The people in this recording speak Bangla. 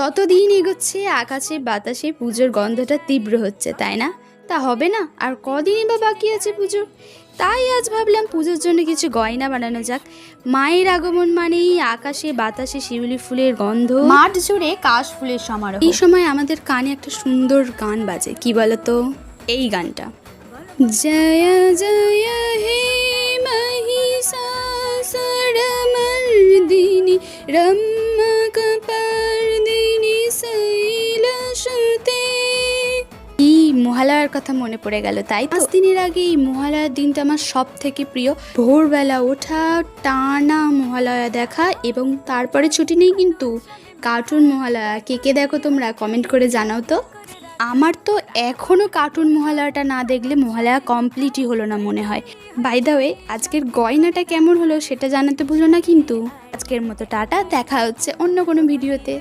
ততদিন এগোচ্ছে, আকাশে বাতাসে পুজোর গন্ধটা তীব্র হচ্ছে, তাই না? তা হবে না, আর কদিনই বা বাকি আছে পুজোর। তাই আজ ভাবলাম পুজোর জন্য কিছু গয়না বানানো যাক। মায়ের আগমন মানেই আকাশে বাতাসে শিউলি ফুলের গন্ধ, মাঠ জুড়ে কাশ ফুলের সমারোহ। এই সময় আমাদের কানে একটা সুন্দর গান বাজে, কি বলতো? এই গানটা, জয় জয় হে মহিষাসুরমর্দিনী রম্যকপর্দিনী শৈলসুতে। এই মহালয়ার কথা মনে পড়ে গেল, তাই তো? 5 দিনের আগে এই মহালয়ার দিনটা আমার সব থেকে প্রিয়। ভোরবেলা ওঠা, টানা মহালয়া দেখা, এবং তারপরে ছুটি নেই কিন্তু কার্টুন মহালয়া। কে কে দেখো তোমরা, কমেন্ট করে জানাও তো। আমার তো এখনও কার্টুন মহালয়াটা না দেখলে মহালয়া কমপ্লিটই হলো না মনে হয়। বাই দ্য ওয়ে, আজকের গয়নাটা কেমন হলো সেটা জানাতে ভুলো না কিন্তু। আজকের মতো টাটা, দেখা হচ্ছে অন্য কোনো ভিডিওতে।